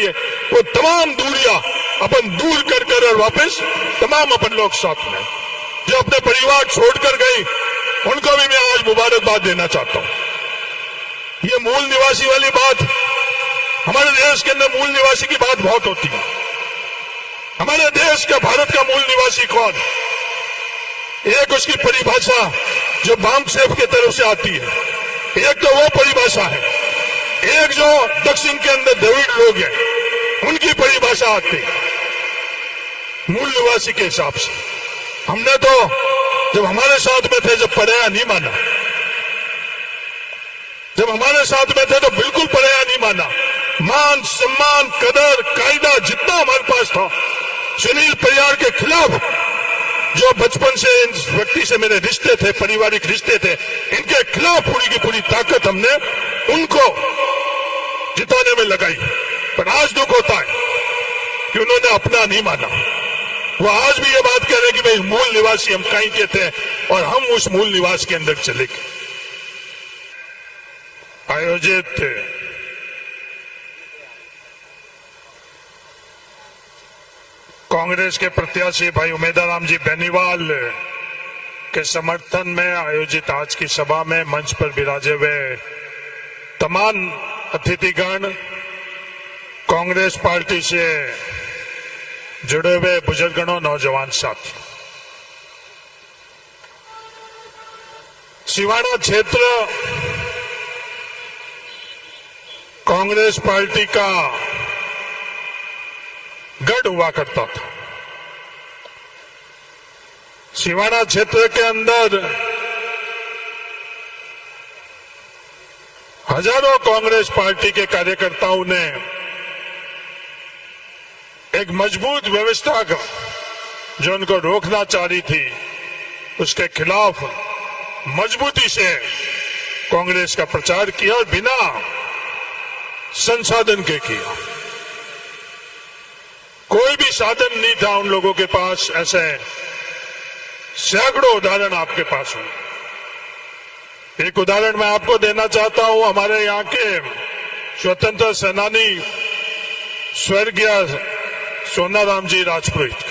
लिए वो तमाम दूरियां अपन दूर कर और वापस तमाम अपन लोग साथ में जो अपने परिवार छोड़कर गई उनको भी मैं आज मुबारकबाद देना चाहता हूं। ये मूल निवासी वाली बात, हमारे देश के अंदर मूल निवासी की बात बहुत होती है। हमारे देश का, भारत का मूल निवासी कौन? एक उसकी परिभाषा जो बामसेफ की तरफ से आती है, एक तो वो परिभाषा है, एक जो दक्षिण के अंदर द्रविड़ लोग हैं उनकी परिभाषा आती है मूल निवासी के हिसाब से। हमने तो जब हमारे साथ में थे जब पराया नहीं माना, जब हमारे साथ में थे तो बिल्कुल पराया नहीं माना। मान सम्मान कदर कायदा जितना हमारे पास था, सुनील परियार के खिलाफ जो बचपन से इन व्यक्ति से मेरे रिश्ते थे, पारिवारिक रिश्ते थे, इनके खिलाफ पूरी की पूरी ताकत हमने उनको जिताने में लगाई। पर आज दुख होता है कि उन्होंने अपना नहीं माना। वो आज भी ये बात कह रहे हैं कि भाई मूल निवासी हम कहीं के थे और हम उस मूल निवास के अंदर चले गए। आयोजित कांग्रेस के प्रत्याशी भाई उमेदाराम जी बेनीवाल के समर्थन में आयोजित आज की सभा में मंच पर विराजे हुए तमाम अतिथिगण, कांग्रेस पार्टी से जुड़े हुए बुजुर्गों, नौजवान साथी, सिवाना क्षेत्र कांग्रेस पार्टी का गढ़ हुआ करता था। सिवाना क्षेत्र के अंदर हजारों कांग्रेस पार्टी के कार्यकर्ताओं ने एक मजबूत व्यवस्था का जो उनको रोकना चाह रही थी उसके खिलाफ मजबूती से कांग्रेस का प्रचार किया और बिना संसाधन के किया। कोई भी साधन नहीं था उन लोगों के पास। ऐसे सैकड़ों उदाहरण आपके पास हो। एक उदाहरण मैं आपको देना चाहता हूं, हमारे यहाँ के स्वतंत्र सेनानी स्वर्गीय सोनाराम जी राजपुरोहित,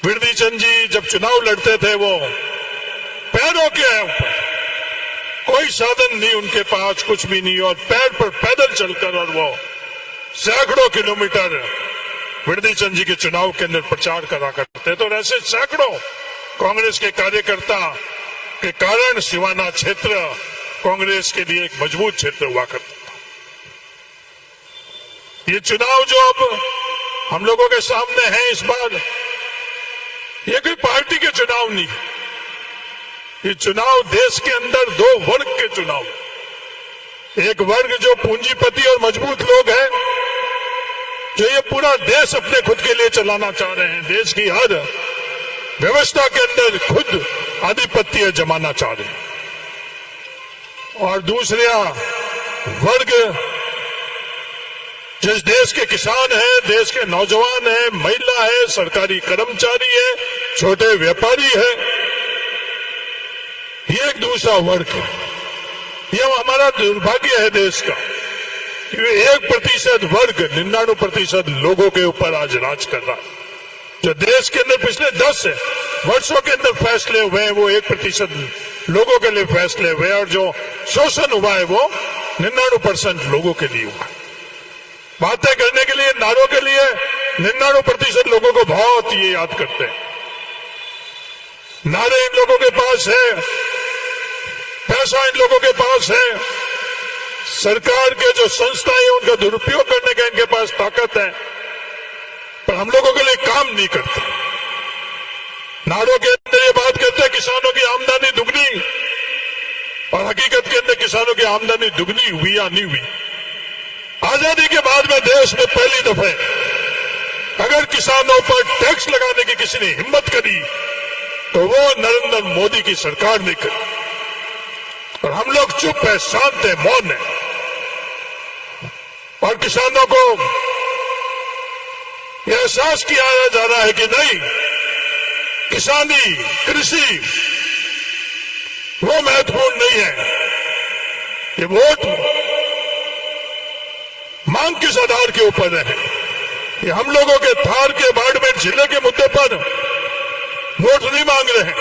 बिरदी चंद जी जब चुनाव लड़ते थे वो पैरों के ऊपर, कोई साधन नहीं उनके पास, कुछ भी नहीं, और पैर पर पैदल चलकर और वो सैकड़ों किलोमीटर बिरदी चंद जी के चुनाव के अंदर प्रचार करा करते। तो ऐसे सैकड़ों कांग्रेस के कार्यकर्ता के कारण सिवाना क्षेत्र कांग्रेस के लिए एक मजबूत क्षेत्र हुआ करता था। ये चुनाव जो अब हम लोगों के सामने है इस बार, ये कोई पार्टी के चुनाव नहीं, ये चुनाव देश के अंदर दो वर्ग के चुनाव। एक वर्ग जो पूंजीपति और मजबूत लोग हैं, जो ये पूरा देश अपने खुद के लिए चलाना चाह रहे हैं, देश की हर व्यवस्था के अंदर खुद आधिपत्य जमाना चाह रहे हैं, और दूसरा वर्ग जिस देश के किसान हैं, देश के नौजवान हैं, महिला है, सरकारी कर्मचारी है, छोटे व्यापारी है, ये एक दूसरा वर्ग है। ये हमारा दुर्भाग्य है देश का कि 1% वर्ग 99% लोगों के ऊपर आज राज कर रहा है। जो देश के अंदर पिछले 10 वर्षों के अंदर फैसले हुए हैं वो 1% लोगों के लिए फैसले हुए, और जो शोषण हुआ है वो 99% लोगों के लिए हुआ है। बातें करने के लिए, नारों के लिए 99% लोगों को बहुत ये याद करते हैं। नारे इन लोगों के पास है, पैसा इन लोगों के पास है, सरकार के जो संस्थाएं उनका दुरुपयोग करने का इनके पास ताकत है, पर हम लोगों के लिए काम नहीं करते। नारों के अंदर ये बात करते हैं किसानों की आमदनी दुगनी, और हकीकत के अंदर किसानों की आमदनी दुगनी हुई या नहीं हुई। आजादी के बाद में देश में पहली दफे अगर किसानों पर टैक्स लगाने की किसी ने हिम्मत करी तो वो नरेंद्र मोदी की सरकार ने करी, और हम लोग चुप है, शांत है, मौन है। और किसानों को यह एहसास किया जा रहा है कि नहीं, किसानी, कृषि वो महत्वपूर्ण नहीं है, ये वोट मांग किस आधार के ऊपर है कि हम लोगों के थार के बाड़मेर जिले के मुद्दे पर वोट नहीं मांग रहे हैं,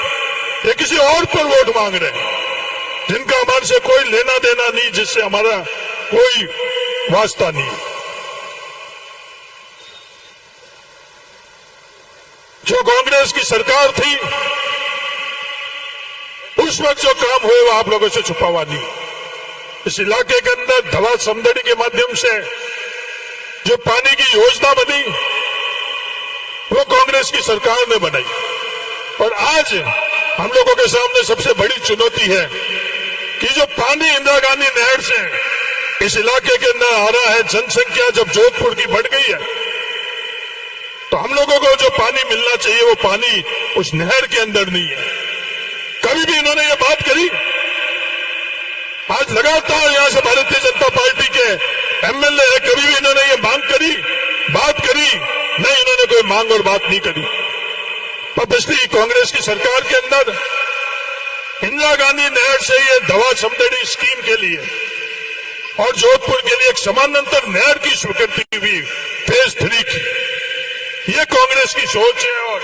ये किसी और पर वोट मांग रहे हैं जिनका हमारे से कोई लेना देना नहीं, जिससे हमारा कोई वास्ता नहीं। जो कांग्रेस की सरकार थी उस वक्त जो काम हुए वो आप लोगों से छुपा हुआ नहीं। इस इलाके के अंदर धवा समदड़ी के माध्यम से जो पानी की योजना बनी वो कांग्रेस की सरकार ने बनाई, और आज हम लोगों के सामने सबसे बड़ी चुनौती है कि जो पानी इंदिरा गांधी नहर से इस इलाके के अंदर आ रहा है, जनसंख्या जब जोधपुर की बढ़ गई है तो हम लोगों को जो पानी मिलना चाहिए वो पानी उस नहर के अंदर नहीं है। कभी भी इन्होंने ये बात करी? आज लगातार यहां से भारतीय जनता पार्टी के एमएलए है, कभी भी इन्होंने ये मांग करी, बात करी? नहीं, इन्होंने कोई मांग और बात नहीं करी। पर पिछली कांग्रेस की सरकार के अंदर इंदिरा गांधी नहर से ये धवा समदड़ी स्कीम के लिए और जोधपुर के लिए एक समानांतर नहर की स्वीकृति हुई फेज 3 की। ये कांग्रेस की सोच है, और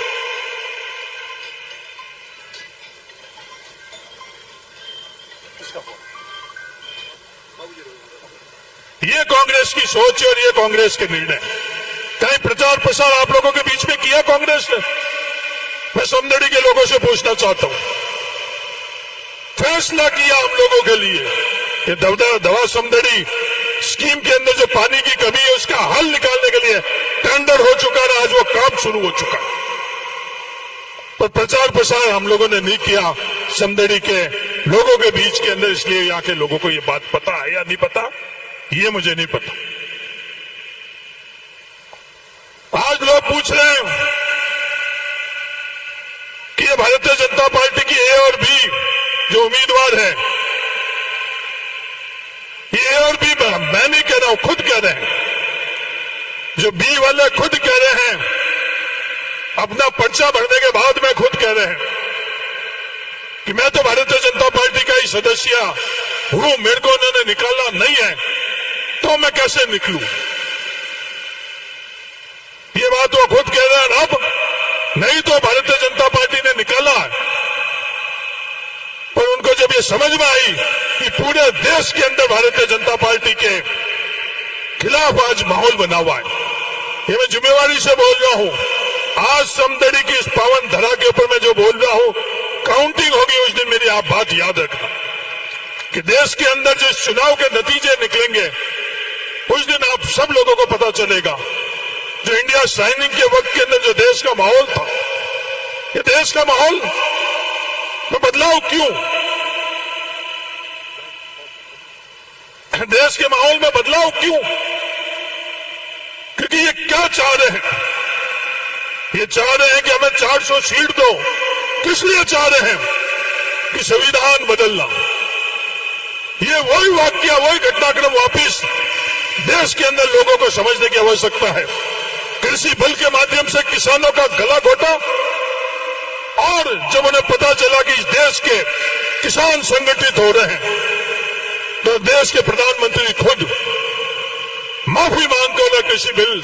ये कांग्रेस की सोच है और ये कांग्रेस के निर्णय। कहीं प्रचार प्रसार आप लोगों के बीच में किया कांग्रेस ने? मैं समदड़ी के लोगों से पूछना चाहता हूं, फैसला किया हम लोगों के लिए ये धवा समदड़ी स्कीम के अंदर जो पानी की कमी है उसका हल निकालने के लिए टेंडर हो चुका है, आज वो काम शुरू हो चुका है, पर प्रचार प्रसार हम लोगों ने नहीं किया समदड़ी के लोगों के बीच के अंदर। इसलिए यहाँ के लोगों को ये बात पता है या नहीं पता ये मुझे नहीं पता। आज लोग पूछ रहे हैं कि ये भारतीय जनता पार्टी की ए और बी जो उम्मीदवार है, ये और बी मैं नहीं कह रहा हूं, खुद कह रहे हैं, जो बी वाले खुद कह रहे हैं, अपना पर्चा भरने के बाद में खुद कह रहे हैं कि मैं तो भारतीय जनता पार्टी का ही सदस्य हूं, मेरे को उन्होंने निकाला नहीं है तो मैं कैसे निकलूं। ये बात वो खुद कह रहे हैं। अब नहीं तो भारतीय जनता पार्टी ने निकाला है, पर उनको जब ये समझ में आई कि पूरे देश के अंदर भारतीय जनता पार्टी के खिलाफ आज माहौल बना हुआ है, ये मैं जिम्मेवारी से बोल रहा हूं। आज समदड़ी की इस पावन धरा के ऊपर मैं जो बोल रहा हूं, काउंटिंग होगी उस दिन मेरी आप बात याद रखना कि देश के अंदर जो चुनाव के नतीजे निकलेंगे उस दिन आप सब लोगों को पता चलेगा जो इंडिया साइनिंग के वक्त के अंदर जो देश का माहौल था, ये देश का माहौल में बदलाव क्यों? देश के माहौल में बदलाव क्यों? क्योंकि ये क्या चाह रहे हैं? ये चाह रहे हैं कि हमें 400 सीट दो। किस लिए चाह रहे हैं? कि संविधान बदलना। ये वही वाक्य, वही घटनाक्रम वापिस देश के अंदर लोगों को समझने की आवश्यकता है। कृषि बिल के माध्यम से किसानों का गला घोटा, और जब उन्हें पता चला कि इस देश के किसान संगठित हो रहे हैं तो देश के प्रधानमंत्री खुद माफी मांगकर उन्हें कृषि बिल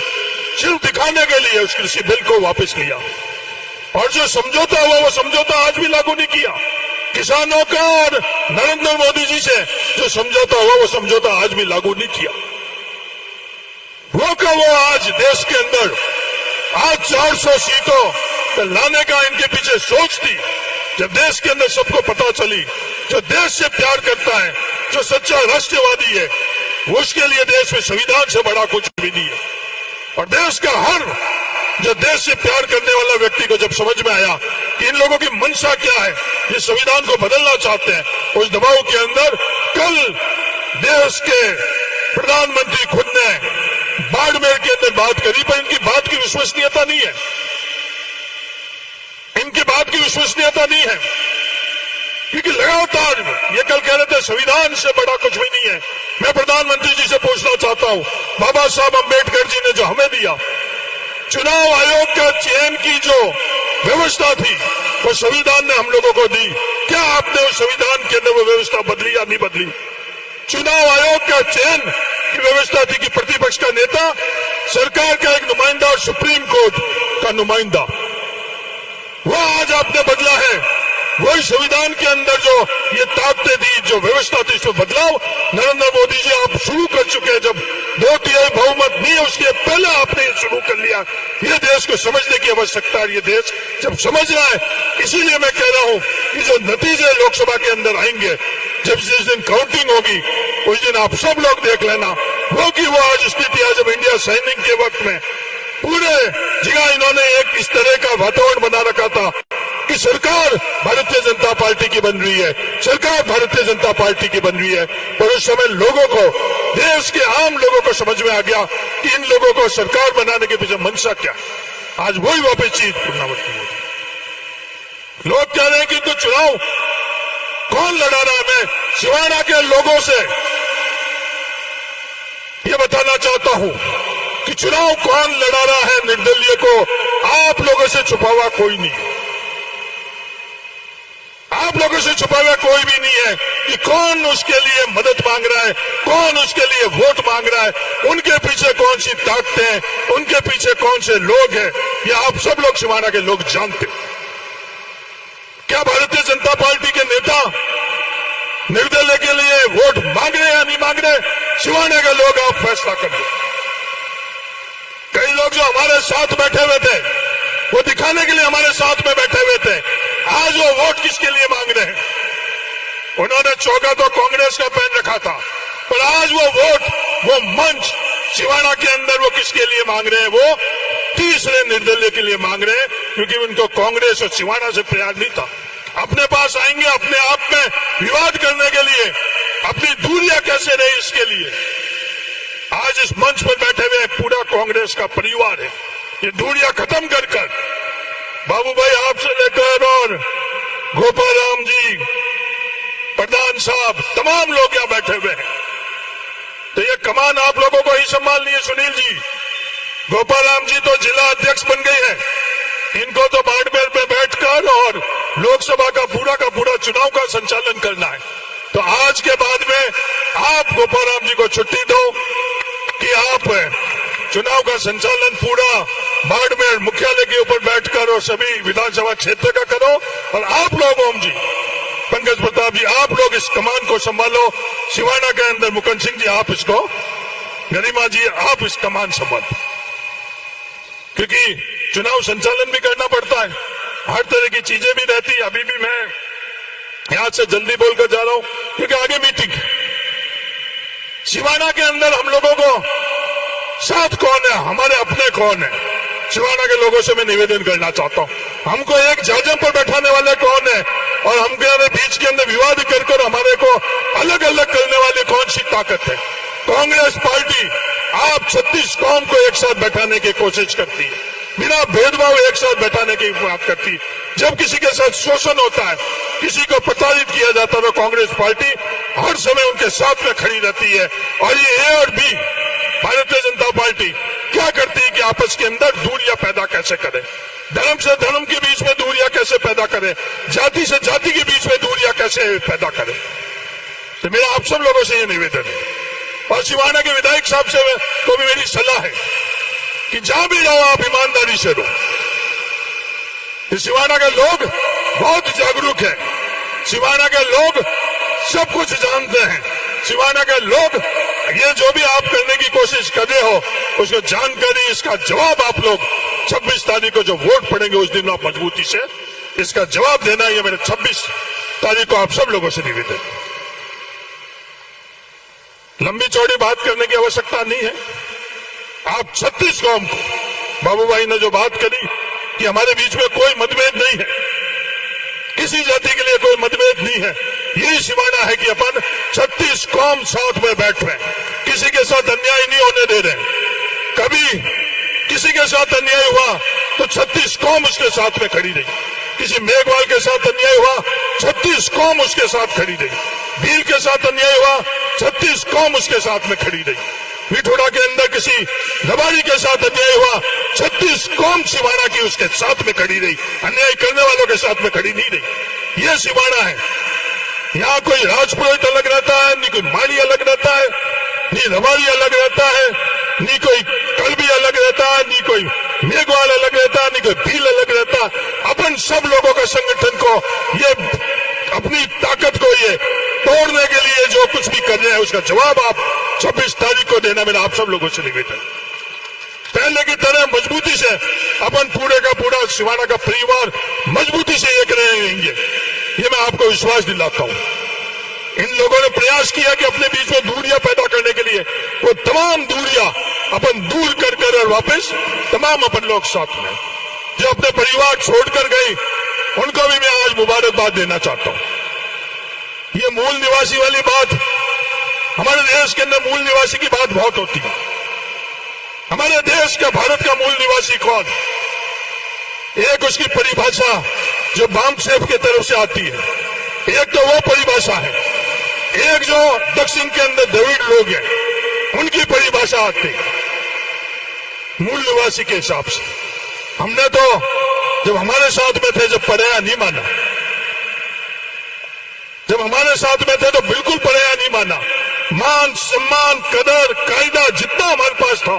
सिर्फ दिखाने के लिए उस कृषि बिल को वापस लिया, और जो समझौता हुआ वो समझौता आज भी लागू नहीं किया। किसानों का और नरेंद्र मोदी जी से जो समझौता हुआ वो समझौता आज भी लागू नहीं किया। वो का वो आज देश के अंदर आज 400 सीटों लाने का इनके पीछे सोच थी। जब देश के अंदर सबको पता चली, जो देश से प्यार करता है, जो सच्चा राष्ट्रवादी है, वो उसके लिए देश में संविधान से बड़ा कुछ भी नहीं है। और देश का हर जो देश से प्यार करने वाला व्यक्ति को जब समझ में आया कि इन लोगों की मंशा क्या है, ये संविधान को बदलना चाहते हैं, उस दबाव के अंदर कल देश के प्रधानमंत्री खुद ने बाड़मेर के अंदर बात करी, पर इनकी बात की विश्वसनीयता नहीं है। इनकी बात की विश्वसनीयता नहीं है, क्योंकि लगातार ये कल कह रहे थे संविधान से बड़ा कुछ भी नहीं है। मैं प्रधानमंत्री जी से पूछना चाहता हूं, बाबा साहब अम्बेडकर जी ने जो हमें दिया, चुनाव आयोग का चयन की जो व्यवस्था थी वो संविधान ने हम लोगों को दी। क्या आपने उस संविधान के अंदर वो व्यवस्था बदली या नहीं बदली? चुनाव आयोग का चयन की व्यवस्था थी कि प्रतिपक्ष का नेता सरकार का एक नुमाइंदा और सुप्रीम कोर्ट का नुमाइंदा, वो आज आपने बदला है। वही संविधान के अंदर जो ये ताकतें थी, जो व्यवस्था थी, इसमें बदलाव नरेंद्र मोदी जी आप शुरू कर चुके हैं। जब 2/3 बहुमत नहीं है उसके पहले आपने ये शुरू कर लिया। ये देश को समझने की आवश्यकता है। ये देश जब समझ रहा है, इसीलिए मैं कह रहा हूं कि जो नतीजे लोकसभा के अंदर आएंगे, जब जिस दिन काउंटिंग होगी उस दिन आप सब लोग देख लेना वो कि वो आज स्थिति है जब इंडिया साइनिंग के वक्त में पूरे जगह इन्होंने एक इस तरह का वातावरण बना रखा था कि सरकार भारतीय जनता पार्टी की बन रही है, सरकार भारतीय जनता पार्टी की बन रही है। पर उस समय लोगों को, देश के आम लोगों को समझ में आ गया कि इन लोगों को सरकार बनाने के पीछे मंशा क्या। आज वही वापस चीज पुनरावृत्ति होती। लोग कह रहे हैं कि तो चुनाव कौन लड़ा रहा है। मैं सिवाना के लोगों से ये बताना चाहता हूं कि चुनाव कौन लड़ा रहा है निर्दलीय को, आप लोगों से छुपा हुआ कोई नहीं है। आप लोगों से छुपा हुआ कोई भी नहीं है कि कौन उसके लिए मदद मांग रहा है, कौन उसके लिए वोट मांग रहा है, उनके पीछे कौन सी ताकतें हैं, उनके पीछे कौन से लोग हैं, ये आप सब लोग सिवाना के लोग जानते। क्या भारतीय जनता पार्टी के नेता निर्दलीय के लिए वोट मांग रहे हैं या नहीं मांग रहे, सिवाना के लोग आप फैसला कर दो। कई लोग जो हमारे साथ बैठे हुए थे, वो दिखाने के लिए हमारे साथ में बैठे हुए थे, आज वो वोट किसके लिए मांग रहे हैं। उन्होंने चौका तो कांग्रेस का पहन रखा था, पर आज वो वोट, वो मंच सिवाना के अंदर वो किसके लिए मांग रहे हैं, वो तीसरे निर्दलीय के लिए मांग रहे हैं, क्योंकि उनको कांग्रेस और सिवाना से प्यार नहीं था। अपने पास आएंगे अपने आप में विवाद करने के लिए, अपनी दूरियां कैसे रहे इसके लिए। आज इस मंच पर बैठे हुए पूरा कांग्रेस का परिवार है। ये दूरियां खत्म कर कर बाबू भाई आपसे लेकर और गोपाल राम जी, प्रधान साहब, तमाम लोग यहाँ बैठे हुए हैं। तो ये कमान आप लोगों को ही संभालनी है। सुनील जी, गोपाल राम जी तो जिला अध्यक्ष बन गए हैं, इनको तो बाड़मेर में बैठकर और लोकसभा का पूरा चुनाव का संचालन करना है। तो आज के बाद में आप गोपाल राम जी को छुट्टी दो कि आप चुनाव का संचालन पूरा बाड़मेर मुख्यालय के ऊपर बैठकर और सभी विधानसभा क्षेत्र का करो। और आप लोग, ओम जी, पंकज प्रताप जी, आप लोग इस कमान को संभालो। सिवाना के अंदर मुकुंद सिंह जी आप इसको, गरिमा जी आप इस कमान संभालो, क्योंकि चुनाव संचालन भी करना पड़ता है, हर तरह की चीजें भी रहती है। अभी भी मैं यहां से जल्दी बोलकर जा रहा हूं क्योंकि आगे मीटिंग। सिवाना के अंदर हम लोगों को साथ कौन है, हमारे अपने कौन है, सिवाना के लोगों से मैं निवेदन करना चाहता हूं, हमको एक जाजम पर बैठाने वाले कौन है और हमके बीच के अंदर विवाद कर हमारे को अलग अलग करने वाली कौन सी ताकत है। कांग्रेस पार्टी आप 36 कौम को एक साथ बैठाने की कोशिश करती है, बिना भेदभाव एक साथ बैठाने की बात करती है। जब किसी के साथ शोषण होता है, किसी को प्रताड़ित किया जाता है, तो कांग्रेस पार्टी हर समय उनके साथ में खड़ी रहती है। और ये ए और बी भारतीय जनता पार्टी क्या करती है कि आपस के अंदर दूरियां पैदा कैसे करे, धर्म से धर्म के बीच में दूरियां कैसे पैदा करे, जाति से जाति के बीच में दूरियां कैसे पैदा करे। तो मेरा आप सब लोगों से ये निवेदन है और सिवाना के विधायक साहब से को भी मेरी सलाह है कि जहां भी जाओ आप ईमानदारी से रहो। सिवाना के लोग बहुत जागरूक हैं, सिवाना के लोग सब कुछ जानते हैं, सिवाना के लोग ये जो भी आप करने की कोशिश कर रहे हो उसको जानकारी, इसका जवाब आप लोग 26 तारीख को जो वोट पड़ेंगे उस दिन आप मजबूती से इसका जवाब देना। ये मेरे 26 तारीख को आप सब लोगों से निवेदन। लंबी चौड़ी बात करने की आवश्यकता नहीं है। आप 36 कौम को, बाबू भाई ने जो बात करी कि हमारे बीच में कोई मतभेद नहीं है, किसी जाति के लिए कोई मतभेद नहीं है, यही सिवाना है कि अपन 36 कौम साथ में बैठ रहे हैं, किसी के साथ अन्याय नहीं होने दे रहे। कभी किसी के साथ अन्याय हुआ तो 36 कौम उसके साथ में खड़ी रही, किसी मेघवाल के साथ अन्याय हुआ 36 कौम उसके साथ खड़ी रही, भील के साथ अन्याय हुआ 36 कौम उसके साथ में खड़ी रही, विठोड़ा के अंदर किसी दबाड़ी के साथ अन्याय हुआ 36 कौम सिवाना की उसके साथ में खड़ी रही, अन्याय करने वालों के साथ में खड़ी नहीं रही। यह सिवाना है। यहाँ कोई राजपुरोहित अलग रहता है, नहीं कोई माली अलग रहता है, नी रवाड़ी अलग रहता है, नी कोई कलबी अलग रहता है, नी कोई मेघवाल अलग रहता है, नी कोई भील अलग रहता। अपन सब लोगों का संगठन को ये अपनी ताकत को ये तोड़ने के लिए जो कुछ भी कर रहे हैं उसका जवाब आप 26 तारीख को देना मेरा आप सब लोगों से निवेदन। पहले की तरह मजबूती से अपन पूरे का पूरा सिवाना का परिवार मजबूती से एक रहेंगे, ये मैं आपको विश्वास दिलाता हूं। इन लोगों ने प्रयास किया कि अपने बीच में दूरियां पैदा करने के लिए वो तमाम दूरियां अपन दूर कर कर और वापस तमाम अपन लोग साथ में जो अपने परिवार छोड़कर गए उनको भी मैं आज मुबारकबाद देना चाहता हूं। ये मूल निवासी वाली बात, हमारे देश के अंदर मूल निवासी की बात बहुत होती है। हमारे देश का भारत का मूल निवासी कौन? एक उसकी परिभाषा जो बाम सेफ की तरफ से आती है, एक तो वो परिभाषा है, एक जो दक्षिण के अंदर द्रविड़ लोग हैं उनकी परिभाषा आती है मूल निवासी के हिसाब से। हमने तो जब हमारे साथ में थे जब पराया नहीं माना, जब हमारे साथ में थे तो बिल्कुल पराया नहीं माना। मान सम्मान कदर कायदा जितना हमारे पास था,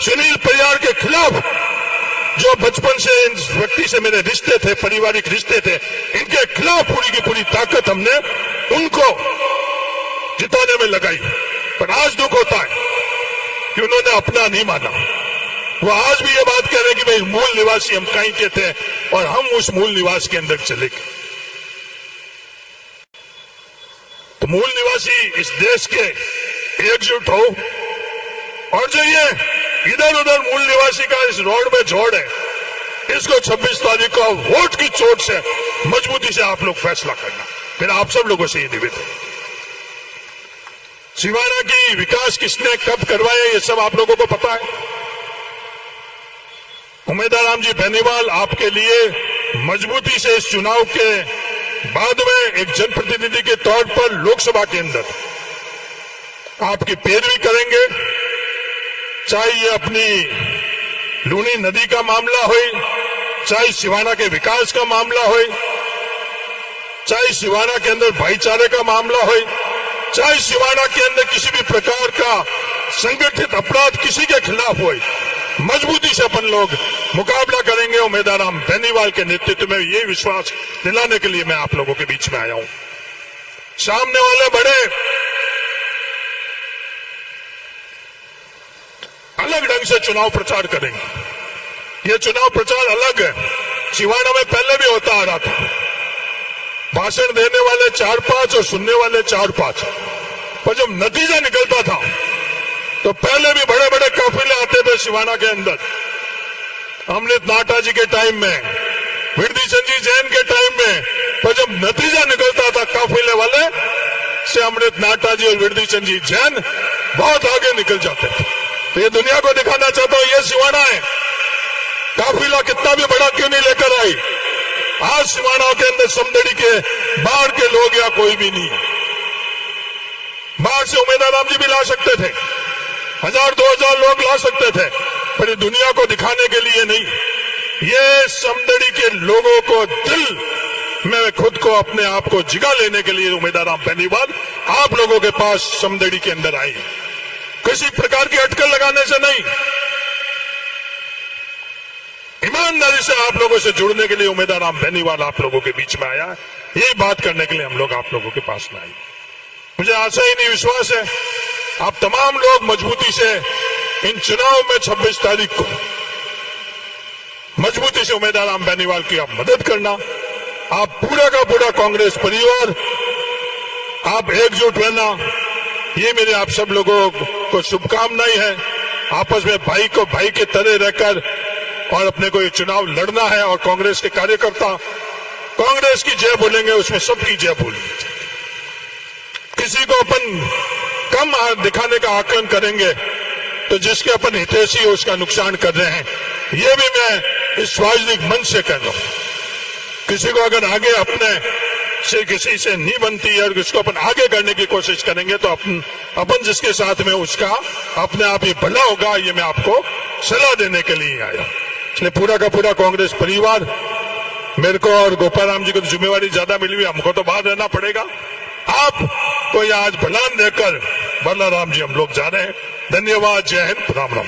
सुनील परियार के खिलाफ जो बचपन से इन व्यक्ति से मेरे रिश्ते थे, पारिवारिक रिश्ते थे, इनके खिलाफ पूरी की पूरी ताकत हमने उनको जिताने में लगाई। पर आज दुख होता है कि उन्होंने अपना नहीं माना। वो आज भी ये बात कह रहे हैं कि भाई मूल निवासी हम कहीं के थे और हम उस मूल निवास के अंदर चले गए। तो मूल निवासी इस देश के एकजुट हो, और जो ये इधर उधर मूल निवासी का इस रोड में जोड़ है, इसको 26 तारीख को वोट की चोट से मजबूती से आप लोग फैसला करना, फिर आप सब लोगों से ये निवेदन। सिवाना की विकास किसने कब करवाया ये सब आप लोगों को पता है। उमेदराम जी बेनीवाल आपके लिए मजबूती से इस चुनाव के बाद में एक जनप्रतिनिधि के तौर पर लोकसभा के अंदर आपकी पैरवी करेंगे, चाहे ये अपनी लूनी नदी का मामला हो, चाहे सिवाना के विकास का मामला हो, चाहे सिवाना के अंदर भाईचारे का मामला हो, चाहे सिवाना के अंदर किसी भी प्रकार का संगठित अपराध किसी के खिलाफ हो, मजबूती से अपन लोग मुकाबला करेंगे। उमेदराम बेनीवाल के नेतृत्व में ये विश्वास दिलाने के लिए मैं आप लोगों के बीच में आया हूं। सामने वाले बड़े अलग ढंग से चुनाव प्रचार करेंगे। ये चुनाव प्रचार अलग है, सिवाना में पहले भी होता आ रहा था। भाषण देने वाले 4-5 और सुनने वाले 4-5, पर जब नतीजा निकलता था तो पहले भी बड़े बड़े काफिले आते थे सिवाना के अंदर। अमृत नाटा जी के टाइम में, विरदी चंद जी जैन के टाइम में, पर जब नतीजा निकलता था काफिले वाले से अमृत नाटा जी और विरदी चंद जी जैन बहुत आगे निकल जाते थे। तो ये दुनिया को दिखाना चाहता हूं ये सिवाना है, काफिला कितना भी बड़ा क्यों नहीं लेकर आई। आज सिवाना के अंदर समदड़ी के बाहर के लोग या कोई भी नहीं, बाहर से उमेदराम जी भी ला सकते थे, 1000-2000 लोग ला सकते थे, पर ये दुनिया को दिखाने के लिए नहीं। ये समदड़ी के लोगों को दिल में खुद को अपने आप को जिगा लेने के लिए उमेदराम बेनीवाल आप लोगों के पास समदड़ी के अंदर आई, किसी प्रकार की अटकल लगाने से नहीं, ईमानदारी से आप लोगों से जुड़ने के लिए उमेदराम बेनीवाल आप लोगों के बीच में आया। यही बात करने के लिए हम लोग आप लोगों के पास में आए। मुझे आशा ही नहीं विश्वास है आप तमाम लोग मजबूती से इन चुनाव में 26 तारीख को मजबूती से उमेदराम बेनीवाल की आप मदद करना। आप पूरा का पूरा कांग्रेस परिवार आप एकजुट रहना, ये मेरे आप सब लोगों को शुभकामनाएं हैं। आपस में भाई को भाई के तरह रहकर और अपने को ये चुनाव लड़ना है, और कांग्रेस के कार्यकर्ता कांग्रेस की जय बोलेंगे, उसमें सबकी जय बोलेंगे। किसी को अपन कम दिखाने का आकलन करेंगे तो जिसके अपन हितैषी हो उसका नुकसान कर रहे हैं, ये भी मैं इस सार्वजनिक मंच से कह रहा हूं। किसी को अगर आगे अपने से किसी से नहीं बनती है और इसको अपन आगे करने की कोशिश करेंगे तो अपन जिसके साथ में उसका अपने आप ही भला होगा, ये मैं आपको सलाह देने के लिए आया। इसलिए पूरा का पूरा कांग्रेस परिवार, मेरे को और गोपाल राम जी को तो जिम्मेवारी ज्यादा मिली हुई, हमको तो बाहर रहना पड़ेगा। आप को ये आज भलान देकर वरना राम जी हम लोग जा रहे हैं। धन्यवाद, जय हिंद, राम राम।